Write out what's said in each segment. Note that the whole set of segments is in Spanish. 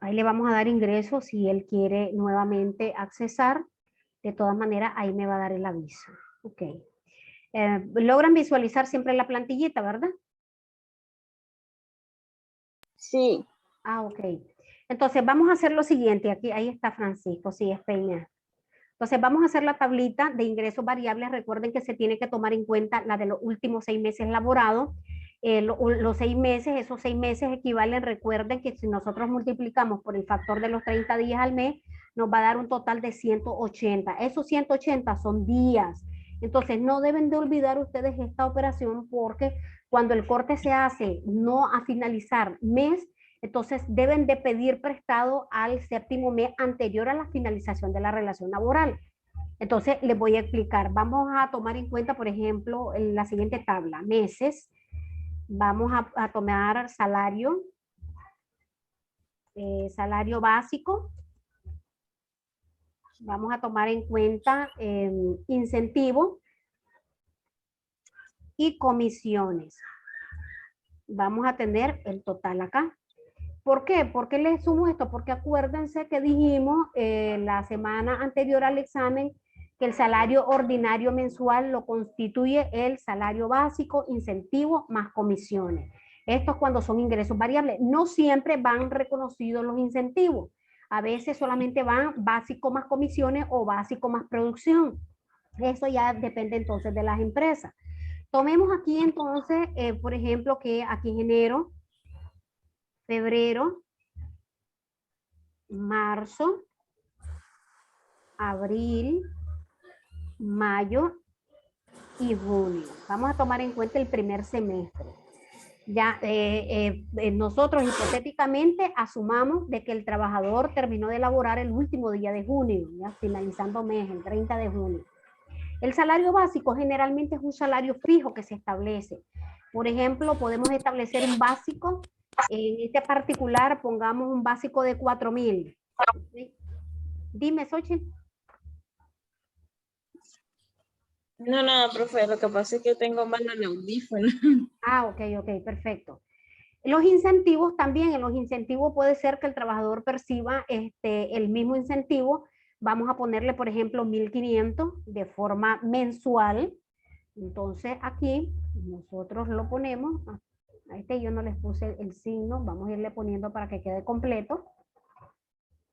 Ahí le vamos a dar ingreso si él quiere nuevamente accesar. De todas maneras, ahí me va a dar el aviso. Ok. Logran visualizar siempre la plantillita, ¿verdad? Sí. Ah, ok. Entonces vamos a hacer lo siguiente. Aquí, ahí está Francisco, sí, es Peña. Entonces vamos a hacer la tablita de ingresos variables. Recuerden que se tiene que tomar en cuenta la de los últimos 6 meses laborados. Los 6 meses, esos 6 meses equivalen, recuerden que si nosotros multiplicamos por el factor de los 30 días al mes, nos va a dar un total de 180. Esos 180 son días. Entonces no deben de olvidar ustedes esta operación porque cuando el corte se hace no a finalizar mes, entonces deben de pedir prestado al séptimo mes anterior a la finalización de la relación laboral. Entonces les voy a explicar. Vamos a tomar en cuenta, por ejemplo, en la siguiente tabla, meses. Vamos a tomar salario, salario básico. Vamos a tomar en cuenta incentivo y comisiones. Vamos a tener el total acá. ¿Por qué? ¿Por qué les sumo esto? Porque acuérdense que dijimos la semana anterior al examen que el salario ordinario mensual lo constituye el salario básico, incentivo más comisiones. Esto es cuando son ingresos variables. No siempre van reconocidos los incentivos. A veces solamente van básico más comisiones o básico más producción. Eso ya depende entonces de las empresas. Tomemos aquí entonces, por ejemplo, que aquí en enero, febrero, marzo, abril, mayo y junio. Vamos a tomar en cuenta el primer semestre. Ya nosotros hipotéticamente asumamos de que el trabajador terminó de elaborar el último día de junio, ya finalizando mes, el 30 de junio. El salario básico generalmente es un salario fijo que se establece. Por ejemplo, podemos establecer un básico, en este particular pongamos un básico de 4,000. ¿Sí? Dime, Xochitl. No, no, profe, lo que pasa es que tengo mal el audífono. Ah, ok, perfecto. Los incentivos también, en los incentivos puede ser que el trabajador perciba el mismo incentivo. Vamos a ponerle, por ejemplo, 1,500 de forma mensual. Entonces aquí nosotros lo ponemos. A este yo no les puse el signo, vamos a irle poniendo para que quede completo.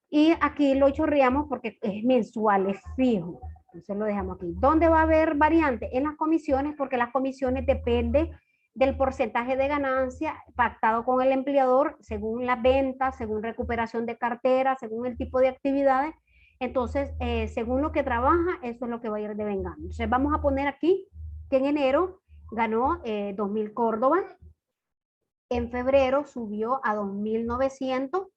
Y aquí lo chorreamos porque es mensual, es fijo. Entonces lo dejamos aquí. ¿Dónde va a haber variante? En las comisiones, porque las comisiones dependen del porcentaje de ganancia pactado con el empleador según las ventas, según recuperación de cartera, según el tipo de actividades. Entonces, según lo que trabaja, eso es lo que va a ir devengando. Entonces, vamos a poner aquí que en enero ganó 2,000 Córdoba, en febrero subió a 2,900,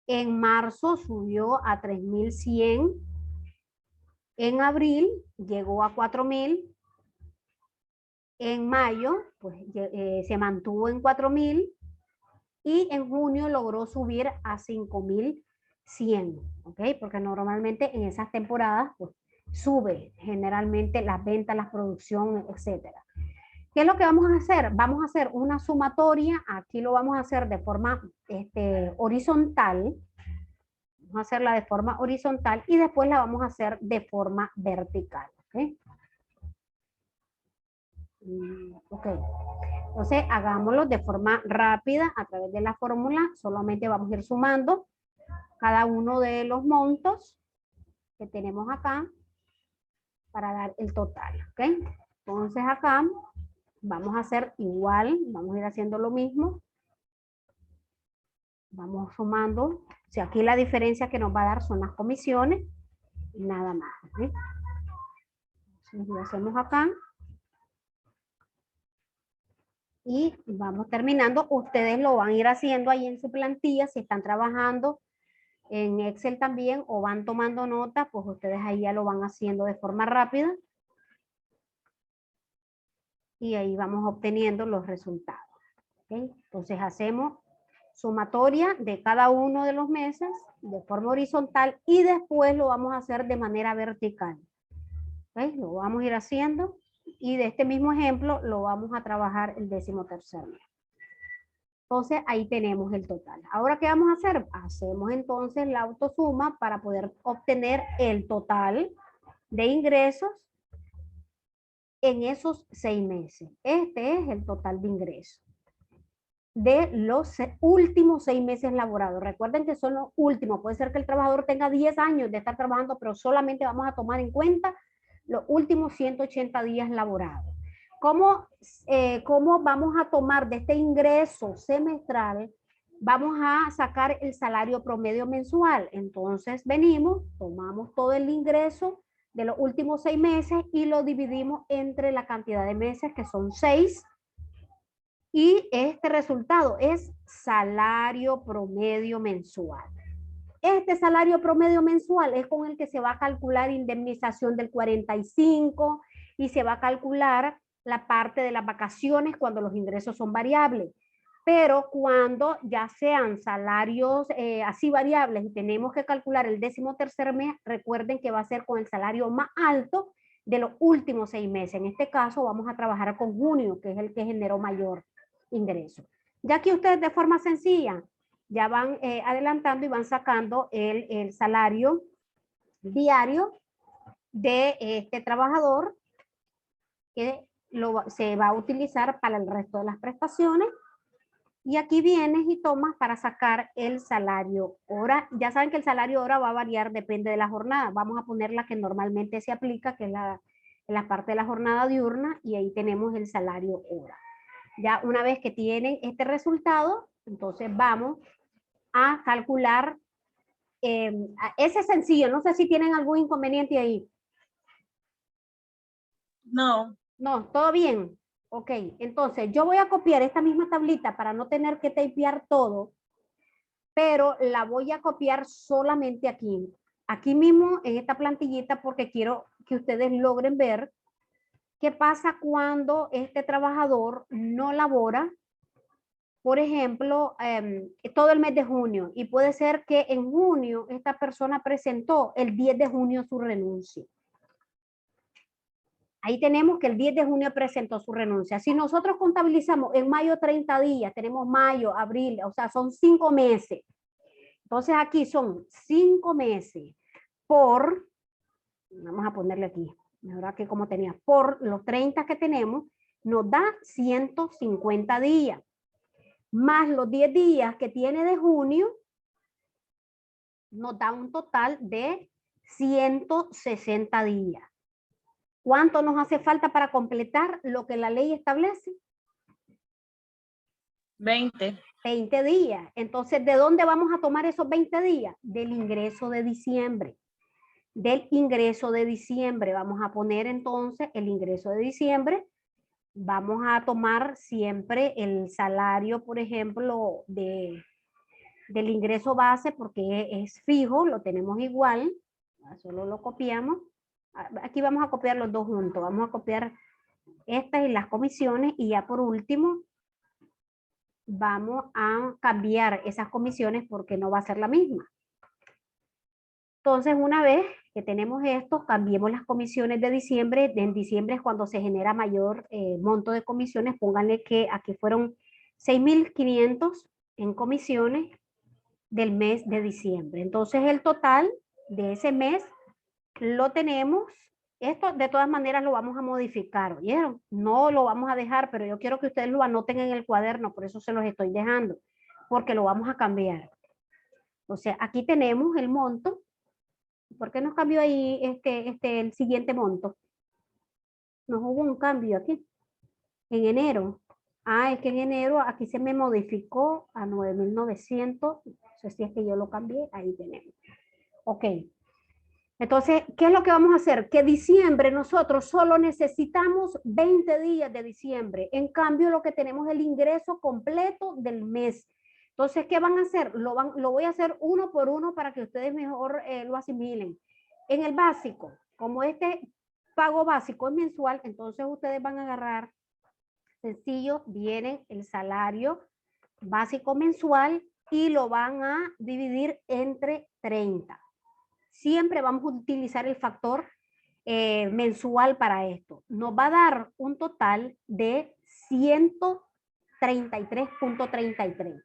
en marzo subió a 3,100, en abril llegó a 4,000, en mayo pues, se mantuvo en 4,000 y en junio logró subir a 5,100, ¿ok? Porque normalmente en esas temporadas pues, sube generalmente las ventas, las producciones, etcétera. ¿Qué es lo que vamos a hacer? Vamos a hacer una sumatoria, aquí lo vamos a hacer de forma horizontal, vamos a hacerla de forma horizontal y después la vamos a hacer de forma vertical, ¿ok? Ok, entonces hagámoslo de forma rápida a través de la fórmula, solamente vamos a ir sumando cada uno de los montos que tenemos acá para dar el total, ¿ok? Entonces acá vamos a hacer igual, vamos a ir haciendo lo mismo, vamos sumando, o sea, aquí la diferencia que nos va a dar son las comisiones y nada más, ¿ok? Entonces lo hacemos acá. Y vamos terminando. Ustedes lo van a ir haciendo ahí en su plantilla, si están trabajando en Excel también o van tomando notas, pues ustedes ahí ya lo van haciendo de forma rápida. Y ahí vamos obteniendo los resultados. ¿Okay? Entonces hacemos sumatoria de cada uno de los meses de forma horizontal y después lo vamos a hacer de manera vertical. ¿Okay? Lo vamos a ir haciendo y de este mismo ejemplo lo vamos a trabajar el 13º mes. Entonces ahí tenemos el total. Ahora, ¿qué vamos a hacer? Hacemos entonces la autosuma para poder obtener el total de ingresos en esos 6 meses. Este es el total de ingresos de los últimos 6 meses laborados. Recuerden que son los últimos. Puede ser que el trabajador tenga 10 años de estar trabajando, pero solamente vamos a tomar en cuenta los últimos 180 días laborados. ¿Cómo vamos a tomar de este ingreso semestral? Vamos a sacar el salario promedio mensual. Entonces venimos, tomamos todo el ingreso de los últimos 6 meses y lo dividimos entre la cantidad de meses, que son 6. Y este resultado es salario promedio mensual. Este salario promedio mensual es con el que se va a calcular indemnización del 45 y se va a calcular la parte de las vacaciones cuando los ingresos son variables. Pero cuando ya sean salarios así variables y tenemos que calcular el 13º mes, recuerden que va a ser con el salario más alto de los últimos 6 meses. En este caso vamos a trabajar con junio, que es el que generó mayor ingreso. Ya que ustedes de forma sencilla ya van adelantando y van sacando el salario diario de este trabajador que se va a utilizar para el resto de las prestaciones. Y aquí vienes y tomas para sacar el salario hora. Ya saben que el salario hora va a variar, depende de la jornada. Vamos a poner la que normalmente se aplica, que es la parte de la jornada diurna, y ahí tenemos el salario hora. Ya una vez que tienen este resultado, entonces vamos a calcular. Ese es sencillo, no sé si tienen algún inconveniente ahí. No. No, todo bien. Ok, entonces yo voy a copiar esta misma tablita para no tener que typear todo, pero la voy a copiar solamente aquí mismo en esta plantillita, porque quiero que ustedes logren ver qué pasa cuando este trabajador no labora, por ejemplo, todo el mes de junio, y puede ser que en junio esta persona presentó el 10 de junio su renuncia. Ahí tenemos que el 10 de junio presentó su renuncia. Si nosotros contabilizamos en mayo 30 días, tenemos mayo, abril, o sea, son 5 meses. Entonces aquí son 5 meses por, vamos a ponerle aquí, ahora que como tenía, por los 30 que tenemos, nos da 150 días. Más los 10 días que tiene de junio, nos da un total de 160 días. ¿Cuánto nos hace falta para completar lo que la ley establece? 20. 20 días. Entonces, ¿de dónde vamos a tomar esos 20 días? Del ingreso de diciembre. Del ingreso de diciembre. Vamos a poner entonces el ingreso de diciembre. Vamos a tomar siempre el salario, por ejemplo, del ingreso base, porque es fijo, lo tenemos igual. Solo lo copiamos. Aquí vamos a copiar los dos juntos. Vamos a copiar estas y las comisiones, y ya por último vamos a cambiar esas comisiones porque no va a ser la misma. Entonces, una vez que tenemos esto, cambiemos las comisiones de diciembre. En diciembre es cuando se genera mayor monto de comisiones. Pónganle que aquí fueron 6.500 en comisiones del mes de diciembre. Entonces, el total de ese mes lo tenemos. Esto de todas maneras lo vamos a modificar, ¿oyeron? No lo vamos a dejar, pero yo quiero que ustedes lo anoten en el cuaderno, por eso se los estoy dejando, porque lo vamos a cambiar. O sea, aquí tenemos el monto. ¿Por qué nos cambió ahí el siguiente monto? Nos hubo un cambio aquí. En enero. Es que en enero aquí se me modificó a 9.900. No sé si es que yo lo cambié. Ahí tenemos. Ok. Entonces, ¿qué es lo que vamos a hacer? Que diciembre nosotros solo necesitamos 20 días de diciembre. En cambio, lo que tenemos es el ingreso completo del mes. Entonces, ¿qué van a hacer? Lo voy a hacer uno por uno para que ustedes mejor lo asimilen. En el básico, como este pago básico es mensual, entonces ustedes van a agarrar, sencillo, vienen el salario básico mensual y lo van a dividir entre 30. Siempre vamos a utilizar el factor mensual para esto. Nos va a dar un total de 130 33.33.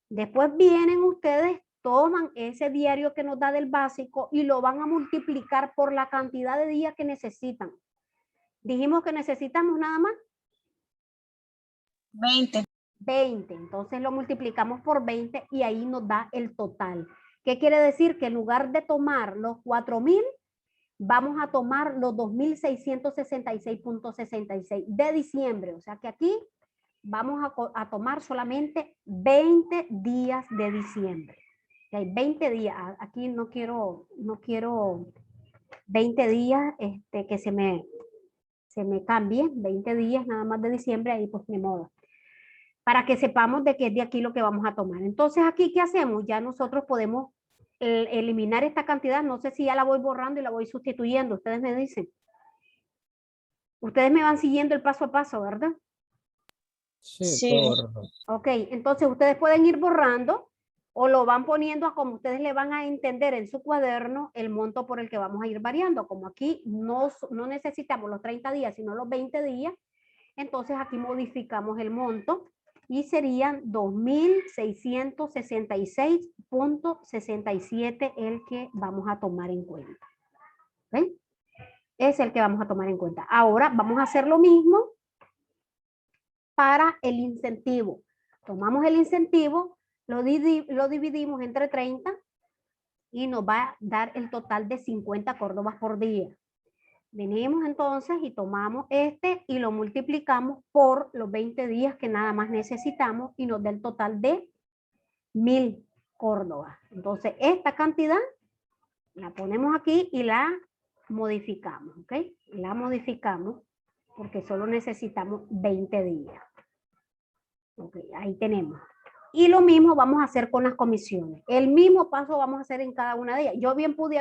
Después vienen ustedes, toman ese diario que nos da del básico y lo van a multiplicar por la cantidad de días que necesitan. Dijimos que necesitamos nada más 20. 20, entonces lo multiplicamos por 20 y ahí nos da el total. ¿Qué quiere decir? Que en lugar de tomar los 4.000, vamos a tomar los 2.666.66 de diciembre. O sea que aquí vamos a tomar solamente 20 días de diciembre. Okay, 20 días. Aquí no quiero 20 días que se me cambie. 20 días nada más de diciembre, ahí pues ni modo. Para que sepamos de qué es de aquí lo que vamos a tomar. Entonces aquí, ¿qué hacemos? Ya nosotros podemos eliminar esta cantidad. No sé si ya la voy borrando y la voy sustituyendo. Ustedes me dicen. Ustedes me van siguiendo el paso a paso, ¿verdad? Sí. Ok, entonces ustedes pueden ir borrando o lo van poniendo a como ustedes le van a entender en su cuaderno el monto por el que vamos a ir variando. Como aquí no necesitamos los 30 días, sino los 20 días, entonces aquí modificamos el monto y serían 2.666.67 el que vamos a tomar en cuenta. ¿Ven? Es el que vamos a tomar en cuenta. Ahora vamos a hacer lo mismo para el incentivo. Tomamos el incentivo, lo dividimos entre 30 y nos va a dar el total de 50 córdobas por día. Venimos entonces y tomamos este y lo multiplicamos por los 20 días que nada más necesitamos y nos da el total de 1.000 córdobas. Entonces esta cantidad la ponemos aquí y la modificamos, ¿ok? La modificamos porque solo necesitamos 20 días. Ok, ahí tenemos. Y lo mismo vamos a hacer con las comisiones. El mismo paso vamos a hacer en cada una de ellas. Yo bien pude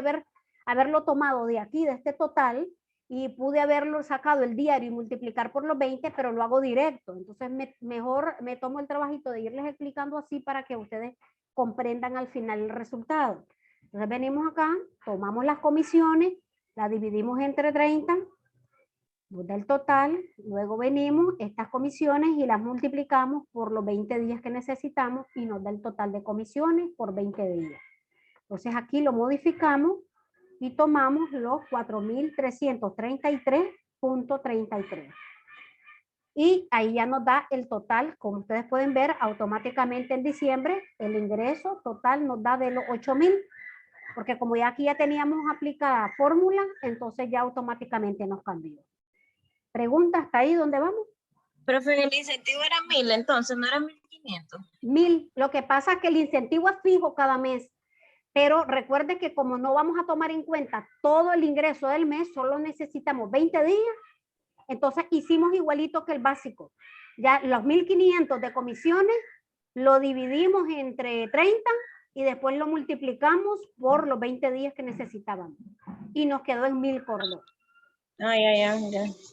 haberlo tomado de aquí, de este total, y pude haberlo sacado el diario y multiplicar por los 20, pero lo hago directo. Entonces mejor me tomo el trabajito de irles explicando así para que ustedes comprendan al final el resultado. Entonces venimos acá, tomamos las comisiones, las dividimos entre 30, nos da el total, luego venimos estas comisiones y las multiplicamos por los 20 días que necesitamos y nos da el total de comisiones por 20 días. Entonces aquí lo modificamos y tomamos los 4.333.33. Y ahí ya nos da el total, como ustedes pueden ver, automáticamente en diciembre el ingreso total nos da de los 8.000, porque como ya aquí ya teníamos aplicada fórmula, entonces ya automáticamente nos cambió. ¿Pregunta hasta ahí dónde vamos? Profe, el incentivo era 1.000, entonces no era 1.500. 1.000. Lo que pasa es que el incentivo es fijo cada mes, pero recuerde que como no vamos a tomar en cuenta todo el ingreso del mes, solo necesitamos 20 días, entonces hicimos igualito que el básico. Ya los 1.500 de comisiones lo dividimos entre 30 y después lo multiplicamos por los 20 días que necesitábamos y nos quedó en 1.000 córdobas.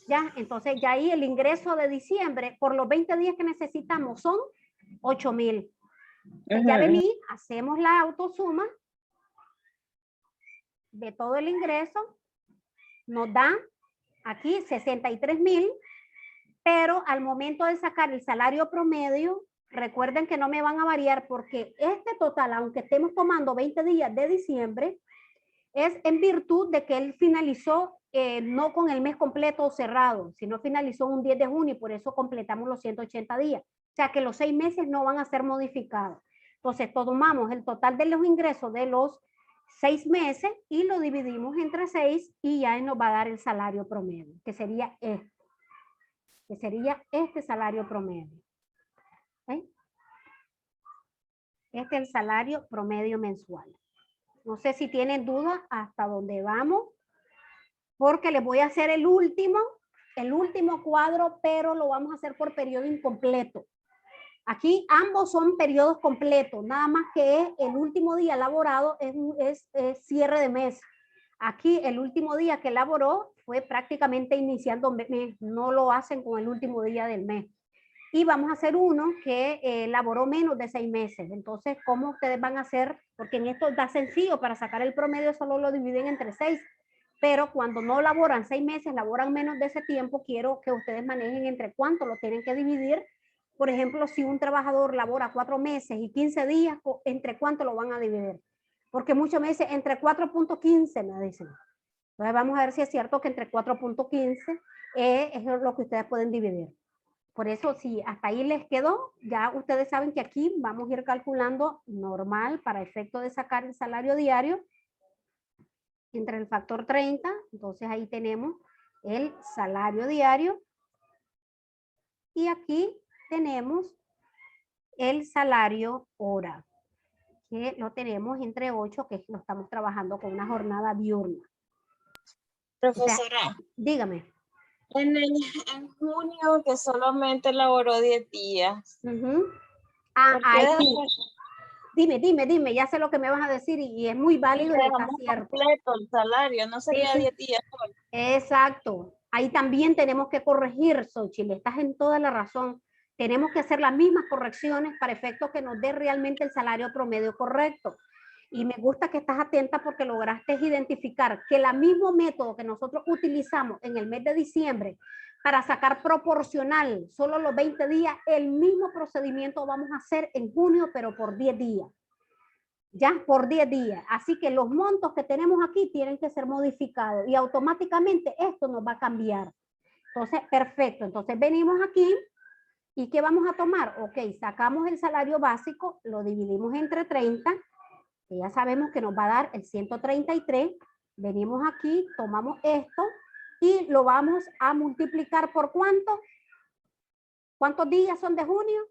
Ya, entonces ya ahí el ingreso de diciembre por los 20 días que necesitamos son 8.000. Ya vení, hacemos la autosuma de todo el ingreso, nos da aquí 63.000, pero al momento de sacar el salario promedio, recuerden que no me van a variar porque este total, aunque estemos tomando 20 días de diciembre, es en virtud de que él finalizó no con el mes completo o cerrado, sino finalizó un 10 de junio y por eso completamos los 180 días. O sea que los 6 meses no van a ser modificados. Entonces tomamos el total de los ingresos de los 6 meses y lo dividimos entre 6 y ya nos va a dar el salario promedio, que sería este salario promedio. ¿Okay? Este es el salario promedio mensual. No sé si tienen dudas hasta dónde vamos, porque les voy a hacer el último cuadro, pero lo vamos a hacer por periodo incompleto. Aquí ambos son periodos completos, nada más que el último día laborado es cierre de mes. Aquí el último día que laboró fue prácticamente iniciando mes, no lo hacen con el último día del mes. Y vamos a hacer uno que laboró menos de 6 meses. Entonces, ¿cómo ustedes van a hacer? Porque en esto da sencillo, para sacar el promedio solo lo dividen entre 6. Pero cuando no laboran 6 meses, laboran menos de ese tiempo, quiero que ustedes manejen entre cuánto lo tienen que dividir por ejemplo, si un trabajador labora 4 meses y 15 días, ¿entre cuánto lo van a dividir? Porque muchos me dicen entre 4.15, me dicen. Entonces vamos a ver si es cierto que entre 4.15 es lo que ustedes pueden dividir. Por eso, si hasta ahí les quedó, ya ustedes saben que aquí vamos a ir calculando normal para efecto de sacar el salario diario entre el factor 30. Entonces ahí tenemos el salario diario. Y aquí tenemos el salario hora, que lo tenemos entre 8, que lo estamos trabajando con una jornada diurna. Profesora, O sea, dígame. en junio que solamente laboró 10 días. Ahí. Dime, ya sé lo que me vas a decir y es muy válido y está cierto. Completo el salario, no sería 10 días. Exacto. Ahí también tenemos que corregir, Xochitl, estás en toda la razón. Tenemos que hacer las mismas correcciones para efecto que nos dé realmente el salario promedio correcto. Y me gusta que estás atenta porque lograste identificar que el mismo método que nosotros utilizamos en el mes de diciembre para sacar proporcional solo los 20 días, el mismo procedimiento vamos a hacer en junio, pero por 10 días. Ya por 10 días. Así que los montos que tenemos aquí tienen que ser modificados y automáticamente esto nos va a cambiar. Entonces, perfecto. Entonces venimos aquí y ¿qué vamos a tomar? Ok, sacamos el salario básico, lo dividimos entre 30, que ya sabemos que nos va a dar el 133. Venimos aquí, tomamos esto y lo vamos a multiplicar por ¿cuánto? ¿Cuántos días son de junio?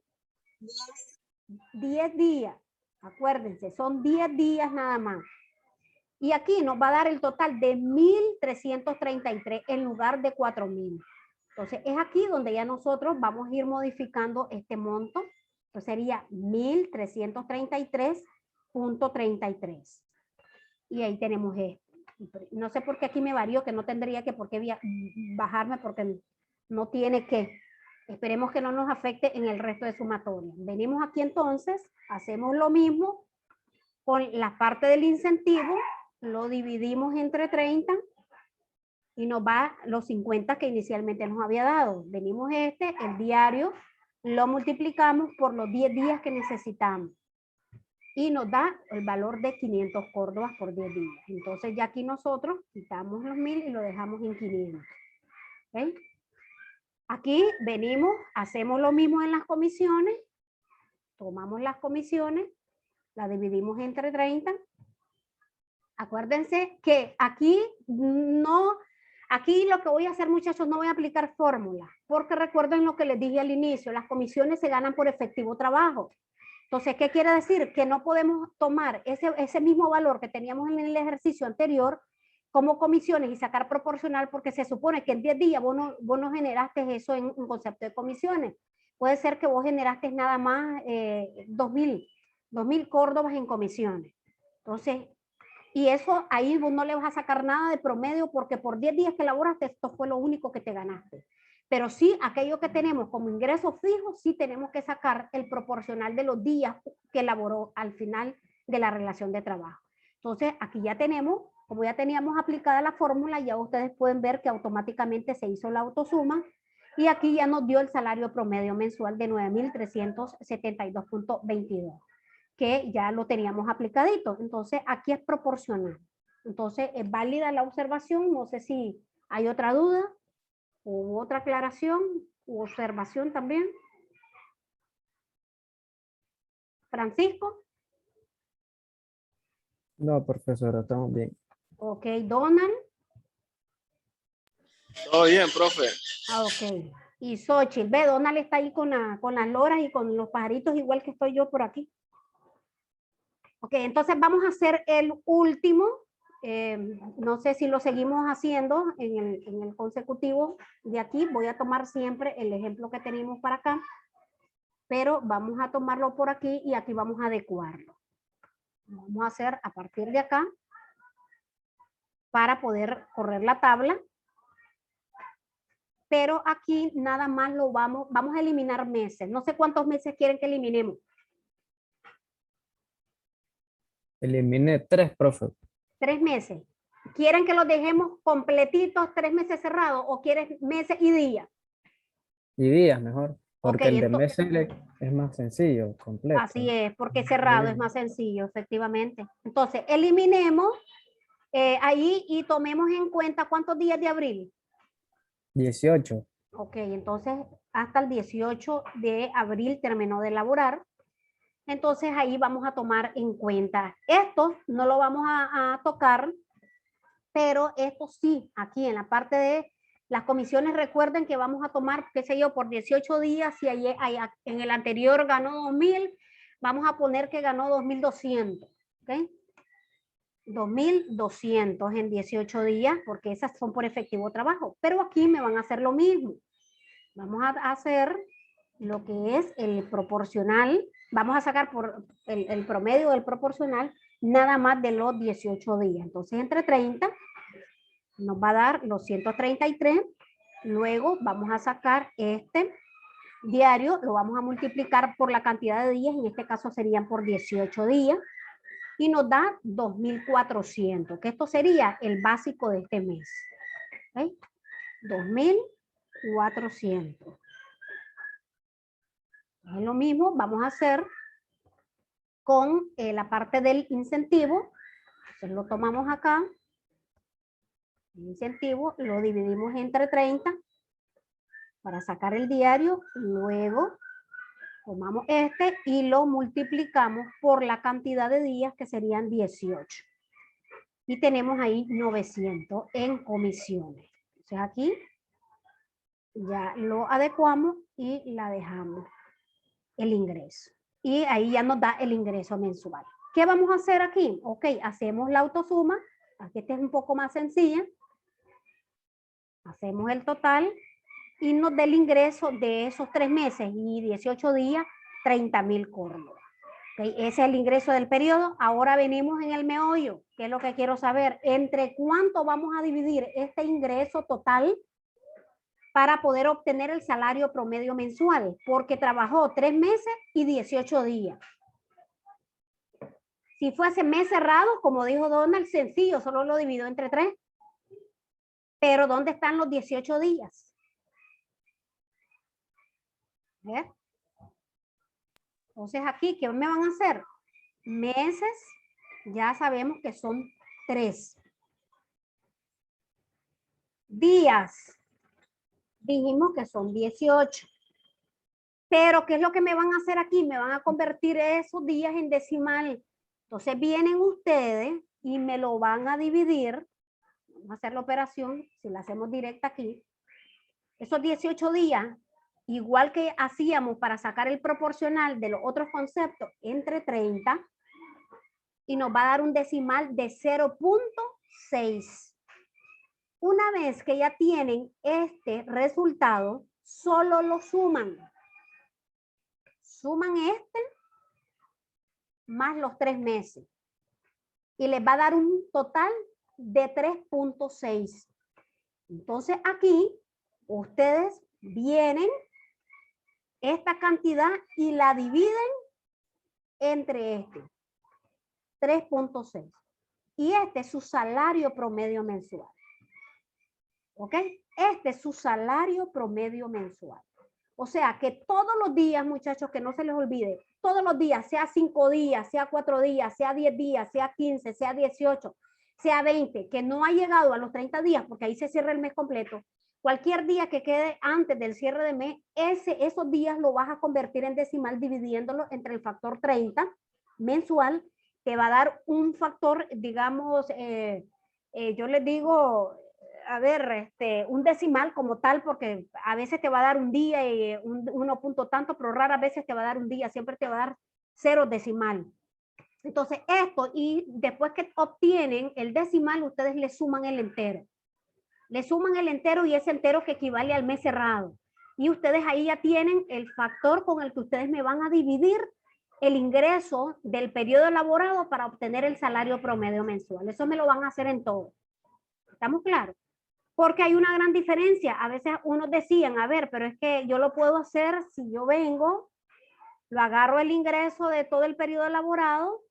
10 días. Acuérdense, son 10 días nada más. Y aquí nos va a dar el total de 1.333 en lugar de 4.000. Entonces, es aquí donde ya nosotros vamos a ir modificando este monto. Entonces, sería 1.333.33. Y ahí tenemos esto. No sé por qué aquí me varió, que no tendría que por qué bajarme, porque no tiene que. Esperemos que no nos afecte en el resto de sumatoria. Venimos aquí entonces, hacemos lo mismo con la parte del incentivo, lo dividimos entre 30 y nos va los 50 que inicialmente nos había dado. Venimos el diario, lo multiplicamos por los 10 días que necesitamos y nos da el valor de 500 córdobas por 10 días. Entonces ya aquí nosotros quitamos los 1.000 y lo dejamos en 500. ¿Okay? Aquí venimos, hacemos lo mismo en las comisiones, tomamos las comisiones, las dividimos entre 30. Acuérdense que aquí lo que voy a hacer, muchachos, no voy a aplicar fórmulas, porque recuerden lo que les dije al inicio, las comisiones se ganan por efectivo trabajo. Entonces, ¿qué quiere decir? Que no podemos tomar ese mismo valor que teníamos en el ejercicio anterior como comisiones y sacar proporcional, porque se supone que en 10 días vos no generaste eso en un concepto de comisiones. Puede ser que vos generaste nada más 2.000 córdobas en comisiones. Entonces, y eso ahí vos no le vas a sacar nada de promedio porque por 10 días que laboraste, esto fue lo único que te ganaste. Pero sí, aquello que tenemos como ingresos fijos, sí tenemos que sacar el proporcional de los días que laboró al final de la relación de trabajo. Entonces, aquí ya tenemos, como ya teníamos aplicada la fórmula, ya ustedes pueden ver que automáticamente se hizo la autosuma y aquí ya nos dio el salario promedio mensual de 9.372.22, que ya lo teníamos aplicadito. Entonces, aquí es proporcional. Entonces, es válida la observación. No sé si hay otra duda u otra aclaración u observación también. Francisco. No, profesora, estamos bien. Ok, Donald. Todo bien, profe. Ok. Y Xochitl, ve, Donald está ahí con las loras y con los pajaritos, igual que estoy yo por aquí. Ok, entonces vamos a hacer el último. No sé si lo seguimos haciendo en el consecutivo de aquí. Voy a tomar siempre el ejemplo que tenemos para acá, pero vamos a tomarlo por aquí y aquí vamos a adecuarlo. Vamos a hacer a partir de acá para poder correr la tabla. Pero aquí nada más vamos a eliminar meses. No sé cuántos meses quieren que eliminemos. Eliminé 3, profe. 3 meses. ¿Quieren que los dejemos completitos, 3 meses cerrados o quieren meses y días? Y días, mejor. Porque Ok, el de entonces, mes es más sencillo, completo. así es, porque cerrado es más sencillo, efectivamente. Entonces, eliminemos ahí y tomemos en cuenta cuántos días de abril. 18. Ok, entonces hasta el 18 de abril terminó de elaborar. Entonces ahí vamos a tomar en cuenta. Esto no lo vamos a tocar, pero esto sí, aquí en la parte de las comisiones, recuerden que vamos a tomar, qué sé yo, por 18 días, si en el anterior ganó 2.000, vamos a poner que ganó 2.200, ¿ok? 2.200 en 18 días, porque esas son por efectivo trabajo, pero aquí me van a hacer lo mismo. Vamos a hacer lo que es el proporcional, vamos a sacar por el promedio del proporcional nada más de los 18 días. Entonces, entre 30 nos va a dar los 133. Luego vamos a sacar este diario, lo vamos a multiplicar por la cantidad de días, en este caso serían por 18 días, y nos da 2.400, que esto sería el básico de este mes. ¿Okay? 2.400. Es lo mismo, vamos a hacer con la parte del incentivo. Entonces lo tomamos acá. El incentivo lo dividimos entre 30 para sacar el diario. Luego tomamos este y lo multiplicamos por la cantidad de días, que serían 18. Y tenemos ahí 900 en comisiones. Entonces aquí ya lo adecuamos y la dejamos el ingreso. Y ahí ya nos da el ingreso mensual. ¿Qué vamos a hacer aquí? Ok, hacemos la autosuma. Aquí esta es un poco más sencilla. Hacemos el total y nos da el ingreso de esos 3 meses y 18 días, 30.000 córdobas. Okay, ese es el ingreso del periodo. Ahora venimos en el meollo, que es lo que quiero saber. ¿Entre cuánto vamos a dividir este ingreso total para poder obtener el salario promedio mensual? Porque trabajó 3 meses y 18 días. Si fuese mes cerrado, como dijo Donald, sencillo, solo lo divido entre 3. Pero ¿dónde están los 18 días? ¿Ver? Entonces aquí, ¿qué me van a hacer? Meses, ya sabemos que son 3. Días, dijimos que son 18. Pero ¿qué es lo que me van a hacer aquí? Me van a convertir esos días en decimal. Entonces vienen ustedes y me lo van a dividir. Vamos a hacer la operación, si la hacemos directa aquí. Esos 18 días, igual que hacíamos para sacar el proporcional de los otros conceptos, entre 30, y nos va a dar un decimal de 0.6. Una vez que ya tienen este resultado, solo lo suman. Suman este más los 3 meses. Y les va a dar un total de 3.6. Entonces aquí ustedes vienen esta cantidad y la dividen entre este. 3.6. Y este es su salario promedio mensual. ¿Ok? Este es su salario promedio mensual. O sea que todos los días, muchachos, que no se les olvide, todos los días, sea 5 días, sea 4 días, sea 10 días, sea 15, sea 18, sea 20, que no ha llegado a los 30 días, porque ahí se cierra el mes completo, cualquier día que quede antes del cierre de mes, esos días lo vas a convertir en decimal dividiéndolo entre el factor 30 mensual, que va a dar un factor, digamos, yo les digo, a ver, un decimal como tal, porque a veces te va a dar un día y uno punto tanto, pero raras veces te va a dar un día, siempre te va a dar 0 decimal. Entonces esto, y después que obtienen el decimal, ustedes le suman el entero. Le suman el entero y ese entero que equivale al mes cerrado. Y ustedes ahí ya tienen el factor con el que ustedes me van a dividir el ingreso del periodo elaborado para obtener el salario promedio mensual. Eso me lo van a hacer en todo. ¿Estamos claros? Porque hay una gran diferencia. A veces unos decían, a ver, pero es que yo lo puedo hacer si yo vengo, lo agarro el ingreso de todo el periodo elaborado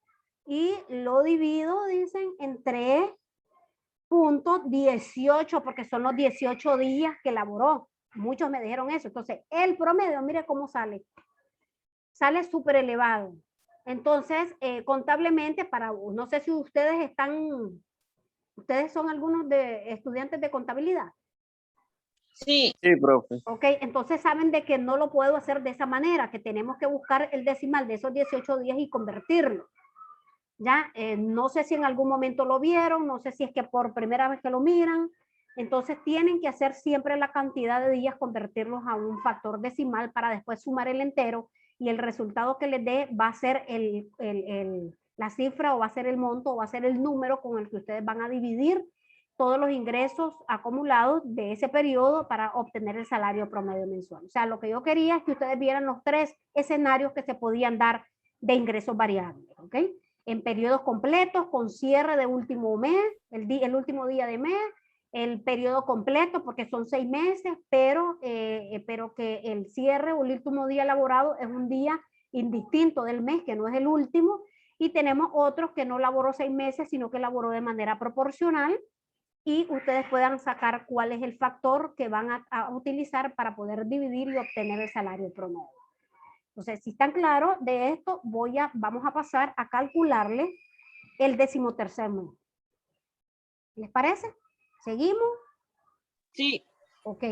y lo divido, dicen, en 3.18, porque son los 18 días que elaboró. Muchos me dijeron eso. Entonces, el promedio, mire cómo sale. Sale súper elevado. Entonces, contablemente, no sé si ustedes son algunos de estudiantes de contabilidad. Sí, sí, profe. Ok, entonces saben de que no lo puedo hacer de esa manera, que tenemos que buscar el decimal de esos 18 días y convertirlo. Ya, no sé si en algún momento lo vieron, no sé si es que por primera vez que lo miran. Entonces tienen que hacer siempre la cantidad de días, convertirlos a un factor decimal para después sumar el entero y el resultado que les dé va a ser la cifra o va a ser el monto o va a ser el número con el que ustedes van a dividir todos los ingresos acumulados de ese periodo para obtener el salario promedio mensual. O sea, lo que yo quería es que ustedes vieran los 3 escenarios que se podían dar de ingresos variables, ¿ok? En periodos completos, con cierre de último mes, el último día de mes, el periodo completo, porque son 6 meses, pero que el cierre o el último día laborado es un día indistinto del mes, que no es el último, y tenemos otros que no laboró 6 meses, sino que laboró de manera proporcional, y ustedes puedan sacar cuál es el factor que van a utilizar para poder dividir y obtener el salario promedio. Entonces, si están claros de esto, vamos a pasar a calcularle el 13º mes. ¿Les parece? ¿Seguimos? Sí. Ok.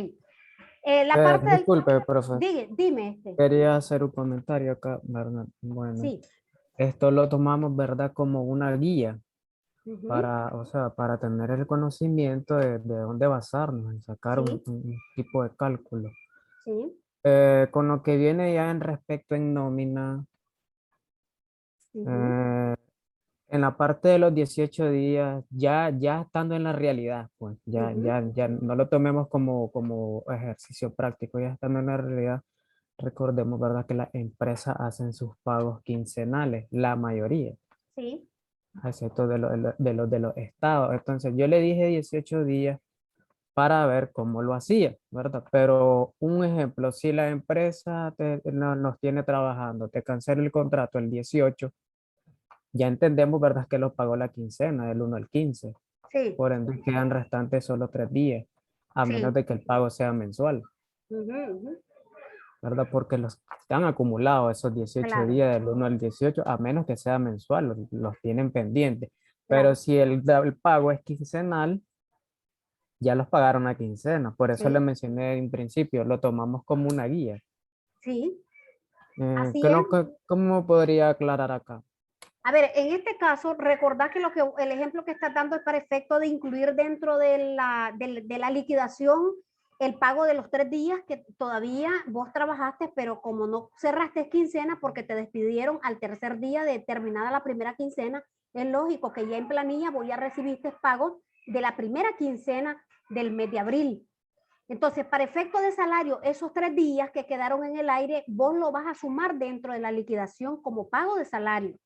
La parte disculpe, profe. Dime. Quería hacer un comentario acá, ¿verdad? Bueno, Sí. esto lo tomamos, ¿verdad? Como una guía Uh-huh. para, o sea, para tener el conocimiento de dónde basarnos en sacar Sí. un tipo de cálculo. Sí. Con lo que viene ya en respecto en nómina, Uh-huh. en la parte de los 18 días, ya estando en la realidad, pues Uh-huh. ya no lo tomemos como ejercicio práctico, ya estando en la realidad, recordemos, ¿verdad? Que las empresas hacen sus pagos quincenales, la mayoría, Sí. excepto de los estados. Entonces yo le dije 18 días para ver cómo lo hacía, ¿verdad? Pero un ejemplo, si la empresa nos tiene trabajando, te cancela el contrato el 18, ya entendemos, ¿verdad? Que lo pagó la quincena, del 1 al 15. Sí. Por ende, quedan restantes solo 3 días, a menos Sí. de que el pago sea mensual, Uh-huh. Uh-huh. ¿verdad? Porque los están acumulados esos 18 Claro. días del 1 al 18, a menos que sea mensual, los tienen pendientes. Pero Claro. si el pago es quincenal, ya los pagaron a quincena. Por eso le Sí. mencioné en principio, lo tomamos como una guía. Sí. Así ¿Qué es. ¿Cómo podría aclarar acá? A ver, en este caso, recordad que el ejemplo que está dando es para efecto de incluir dentro de la liquidación el pago de los 3 días que todavía vos trabajaste, pero como no cerraste quincena porque te despidieron al tercer día de terminada la primera quincena, es lógico que ya en planilla vos ya recibiste pago de la primera quincena del mes de abril. Entonces, para efecto de salario, esos 3 días que quedaron en el aire, vos lo vas a sumar dentro de la liquidación como pago de salario.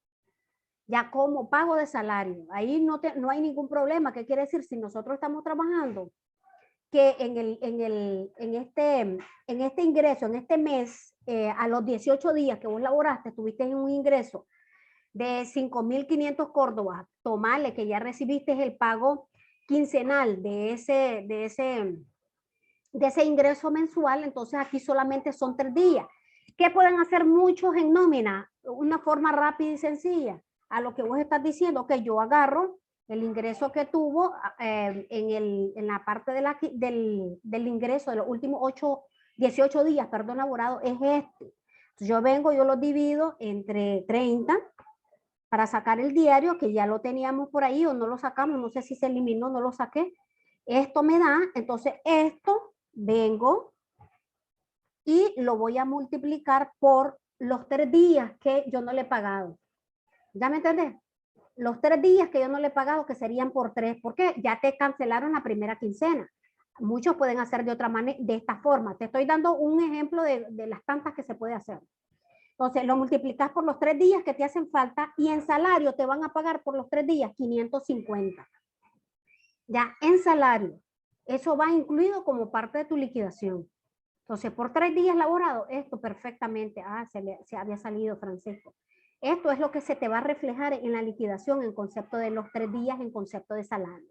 Ya como pago de salario. Ahí no hay ningún problema. ¿Qué quiere decir? Si nosotros estamos trabajando, que en este ingreso, en este mes, a los 18 días que vos laboraste, tuviste un ingreso de 5.500 córdobas, tomale que ya recibiste el pago quincenal de ese ingreso mensual, entonces aquí solamente son 3 días. ¿Qué pueden hacer muchos en nómina? Una forma rápida y sencilla. A lo que vos estás diciendo, que yo agarro el ingreso que tuvo en la parte del ingreso de los últimos 18 días, perdón, laborado, es este. Yo vengo, yo lo divido entre 30 para sacar el diario, que ya lo teníamos por ahí o no lo sacamos, no sé si se eliminó, no lo saqué. Esto me da, entonces esto vengo y lo voy a multiplicar por los 3 días que yo no le he pagado. ¿Ya me entendés? Los 3 días que yo no le he pagado, que serían por 3, porque ya te cancelaron la primera quincena. Muchos pueden hacer de otra manera, de esta forma. Te estoy dando un ejemplo de las tantas que se puede hacer. Entonces, lo multiplicas por los 3 días que te hacen falta y en salario te van a pagar por los 3 días 550. Ya en salario. Eso va incluido como parte de tu liquidación. Entonces, por 3 días laborados, esto perfectamente, se había salido Francisco. Esto es lo que se te va a reflejar en la liquidación en concepto de los 3 días, en concepto de salario.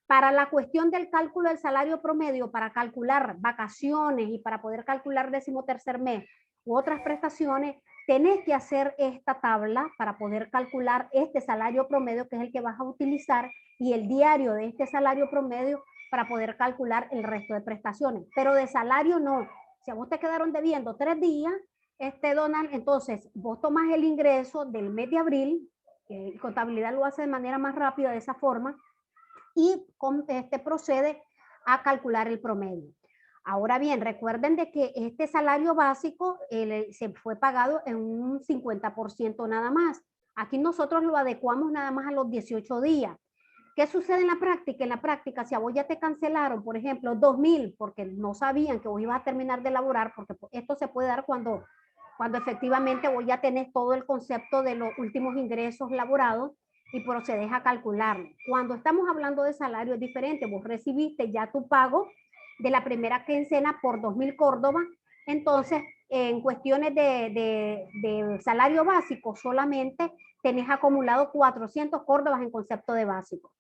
Para la cuestión del cálculo del salario promedio, para calcular vacaciones y para poder calcular 13º mes u otras prestaciones, tenés que hacer esta tabla para poder calcular este salario promedio, que es el que vas a utilizar, y el diario de este salario promedio para poder calcular el resto de prestaciones. Pero de salario no. Si a vos te quedaron debiendo 3 días, Donald, entonces vos tomás el ingreso del mes de abril, contabilidad lo hace de manera más rápida de esa forma, y procede a calcular el promedio. Ahora bien, recuerden de que este salario básico se fue pagado en un 50% nada más. Aquí nosotros lo adecuamos nada más a los 18 días. ¿Qué sucede en la práctica? En la práctica, si a vos ya te cancelaron, por ejemplo, 2.000, porque no sabían que vos ibas a terminar de laborar, porque esto se puede dar cuando efectivamente vos ya tenés todo el concepto de los últimos ingresos laborados, y procedes a calcularlo. Cuando estamos hablando de salario es diferente. Vos recibiste ya tu pago de la primera quincena por 2.000 Córdoba. Entonces, en cuestiones de salario básico, solamente tenés acumulado 400 Córdobas en concepto de básico.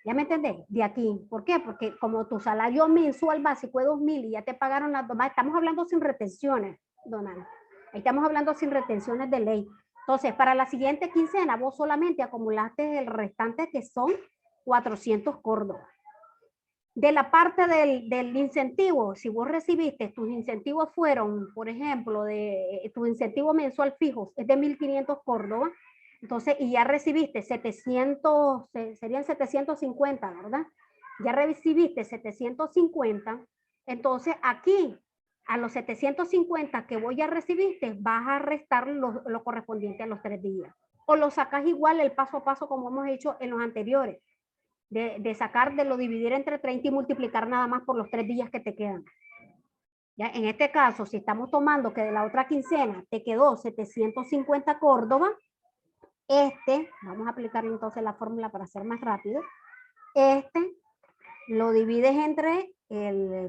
¿Ya me entendés? De aquí. ¿Por qué? Porque como tu salario mensual básico es 2.000 y ya te pagaron las demás, estamos hablando sin retenciones, Donald. Ahí estamos hablando sin retenciones de ley. Entonces, para la siguiente quincena, vos solamente acumulaste el restante, que son 400 Córdobas. De la parte del incentivo, si vos recibiste, tus incentivos fueron, por ejemplo, tu incentivo mensual fijo es de 1.500 Córdobas, entonces, y ya recibiste 700, serían 750, ¿verdad? Ya recibiste 750, entonces aquí, a los 750 que vos ya recibiste, vas a restar lo correspondiente a los 3 días. O lo sacas igual el paso a paso como hemos hecho en los anteriores. De sacar, de lo dividir entre 30 y multiplicar nada más por los 3 días que te quedan. Ya, en este caso, si estamos tomando que de la otra quincena te quedó 750 Córdoba, vamos a aplicarle entonces la fórmula para ser más rápido, lo divides entre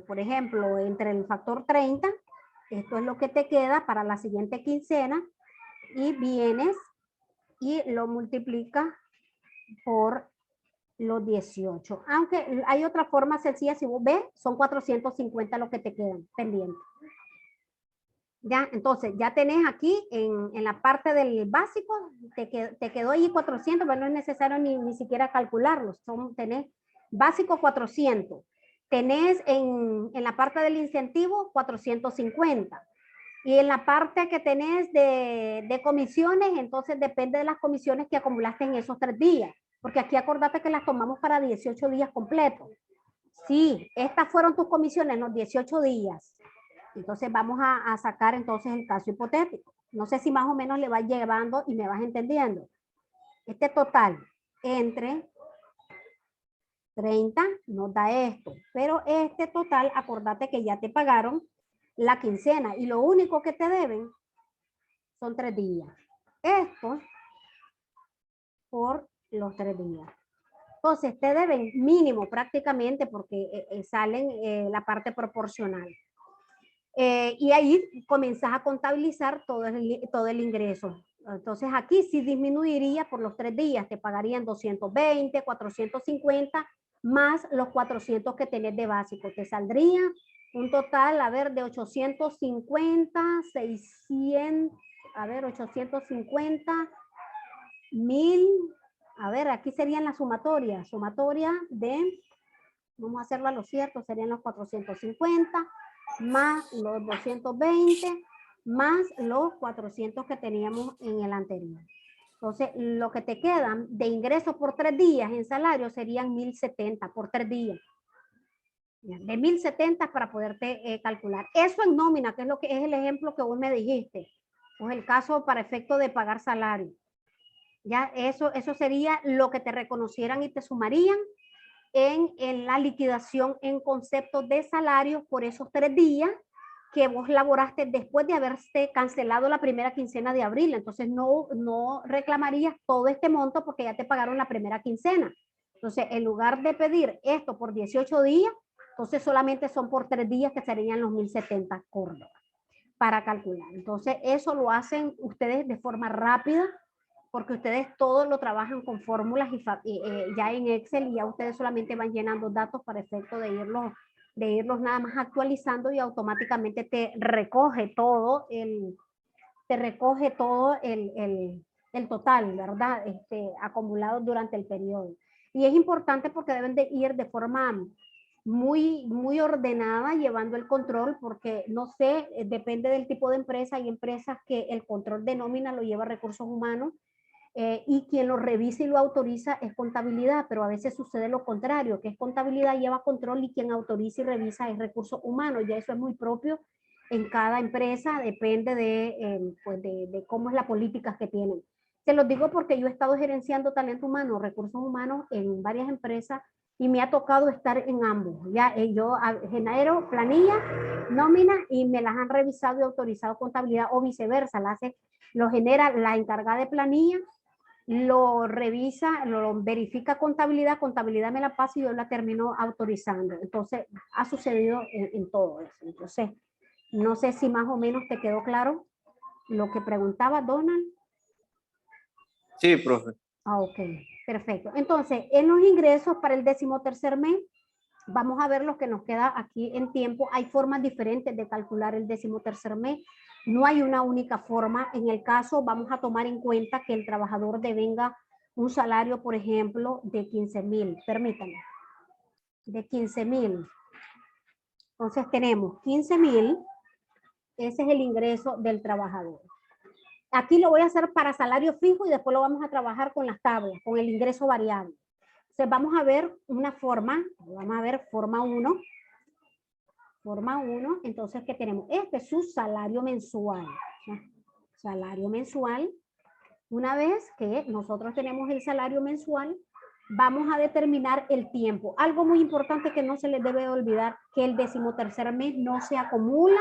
por ejemplo, entre el factor 30, esto es lo que te queda para la siguiente quincena, y vienes y lo multiplicas por los 18. Aunque hay otra forma sencilla, si vos ves, son 450 lo que te quedan pendientes. Ya, entonces, ya tenés aquí en la parte del básico, te quedó ahí 400, pero no es necesario ni siquiera calcularlos. Tenés básico 400. Tenés en la parte del incentivo 450. Y en la parte que tenés de comisiones, entonces depende de las comisiones que acumulaste en esos 3 días. Porque aquí acordate que las tomamos para 18 días completos. Sí, estas fueron tus comisiones en los 18 días. Entonces vamos a sacar entonces el caso hipotético. No sé si más o menos le vas llevando y me vas entendiendo. Este total entre 30 nos da esto, pero este total, acordate que ya te pagaron la quincena y lo único que te deben son 3 días. Esto por los 3 días. Entonces te deben mínimo prácticamente porque salen la parte proporcional. Y ahí comenzás a contabilizar todo el ingreso. Entonces aquí sí disminuiría por los 3 días, te pagarían 220, 450, más los 400 que tenés de básico. Te saldría un total, a ver, de 850, 600, a ver, 850, 1000, a ver, aquí serían las sumatorias. Sumatoria de, vamos a hacerlo a lo cierto, serían los 450, más los 220, más los 400 que teníamos en el anterior. Entonces, lo que te quedan de ingresos por 3 días en salario serían 1.070 por 3 días. De 1.070 para poderte calcular. Eso en nómina, que es lo que es el ejemplo que vos me dijiste. O el caso para efecto de pagar salario. Ya eso sería lo que te reconocieran y te sumarían en la liquidación en concepto de salario por esos 3 días que vos laboraste después de haberse cancelado la primera quincena de abril. Entonces no reclamarías todo este monto porque ya te pagaron la primera quincena. Entonces, en lugar de pedir esto por 18 días, entonces solamente son por 3 días que serían los 1.070 Córdoba para calcular. Entonces, eso lo hacen ustedes de forma rápida, porque ustedes todos lo trabajan con fórmulas y ya en Excel, y ya ustedes solamente van llenando datos para efecto de irlos nada más actualizando, y automáticamente te recoge todo el total, ¿verdad? Acumulado durante el periodo. Y es importante porque deben de ir de forma muy ordenada, llevando el control, porque no sé, depende del tipo de empresa. Hay empresas que el control de nómina lo lleva recursos humanos, y quien lo revisa y lo autoriza es contabilidad, pero a veces sucede lo contrario, que es contabilidad lleva control y quien autoriza y revisa es recursos humanos. Ya eso es muy propio en cada empresa, depende de cómo es la política que tienen. Se los digo porque yo he estado gerenciando talento humano, recursos humanos en varias empresas, y me ha tocado estar en ambos. Ya yo genero planilla, nómina, y me las han revisado y autorizado contabilidad, o viceversa, lo genera la encargada de planilla, lo revisa, lo verifica contabilidad, contabilidad me la pasa y yo la termino autorizando. Entonces, ha sucedido en todo eso. Entonces, no sé si más o menos te quedó claro lo que preguntaba Donald. Sí, profe. Ah, ok, perfecto. Entonces, en los ingresos para el 13º mes, vamos a ver lo que nos queda aquí en tiempo. Hay formas diferentes de calcular el 13º mes. No hay una única forma. En el caso, vamos a tomar en cuenta que el trabajador devenga un salario, por ejemplo, de 15,000. Permítanme. De 15,000. Entonces tenemos 15,000. Ese es el ingreso del trabajador. Aquí lo voy a hacer para salario fijo y después lo vamos a trabajar con las tablas, con el ingreso variable. Entonces vamos a ver una forma, vamos a ver forma 1. Forma 1, entonces, ¿qué tenemos? Este es su salario mensual. Salario mensual. Una vez que nosotros tenemos el salario mensual, vamos a determinar el tiempo. Algo muy importante que no se les debe olvidar, que el 13º mes no se acumula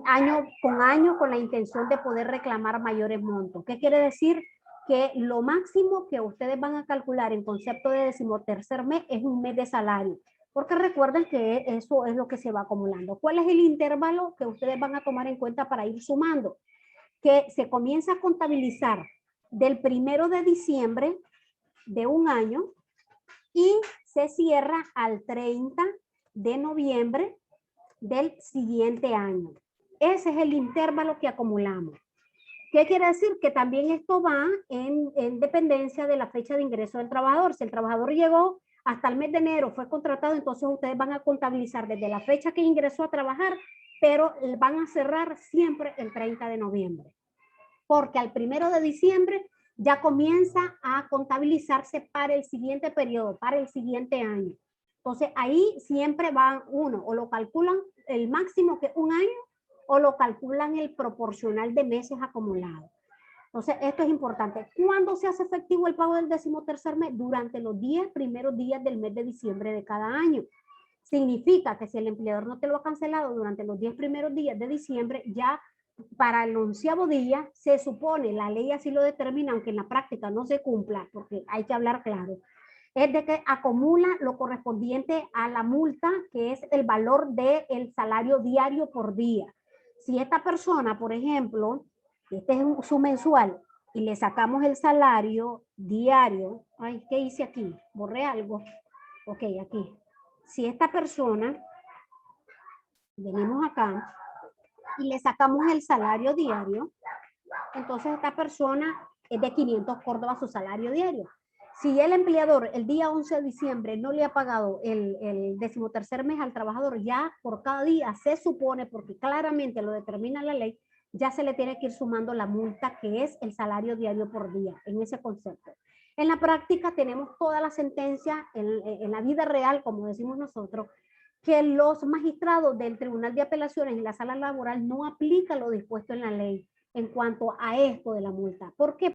año con la intención de poder reclamar mayores montos. ¿Qué quiere decir? Que lo máximo que ustedes van a calcular en concepto de 13º mes es un mes de salario, porque recuerden que eso es lo que se va acumulando. ¿Cuál es el intervalo que ustedes van a tomar en cuenta para ir sumando? Que se comienza a contabilizar del 1 de diciembre de un año y se cierra al 30 de noviembre del siguiente año. Ese es el intervalo que acumulamos. ¿Qué quiere decir? Que también esto va en dependencia de la fecha de ingreso del trabajador. Si el trabajador llegó hasta el mes de enero, fue contratado, entonces ustedes van a contabilizar desde la fecha que ingresó a trabajar, pero van a cerrar siempre el 30 de noviembre. Porque al 1 de diciembre ya comienza a contabilizarse para el siguiente periodo, para el siguiente año. Entonces ahí siempre van o lo calculan el máximo que es un año, o lo calculan el proporcional de meses acumulados. Entonces, esto es importante. ¿Cuándo se hace efectivo el pago del 13º mes? Durante los 10 primeros días del mes de diciembre de cada año. Significa que si el empleador no te lo ha cancelado durante los 10 primeros días de diciembre, ya para el 11º día se supone, la ley así lo determina, aunque en la práctica no se cumpla, porque hay que hablar claro, es de que acumula lo correspondiente a la multa, que es el valor del salario diario por día. Si esta persona, por ejemplo, este es su mensual, y le sacamos el salario diario, ay, ¿qué hice aquí? Borré algo. Ok, aquí. Si esta persona, venimos acá, y le sacamos el salario diario, entonces esta persona es de 500 Córdoba su salario diario. Si el empleador el día 11 de diciembre no le ha pagado el 13º mes al trabajador, ya por cada día se supone, porque claramente lo determina la ley, ya se le tiene que ir sumando la multa, que es el salario diario por día, en ese concepto. En la práctica tenemos toda la sentencia, en la vida real, como decimos nosotros, que los magistrados del Tribunal de Apelaciones y la Sala Laboral no aplican lo dispuesto en la ley en cuanto a esto de la multa. ¿Por qué?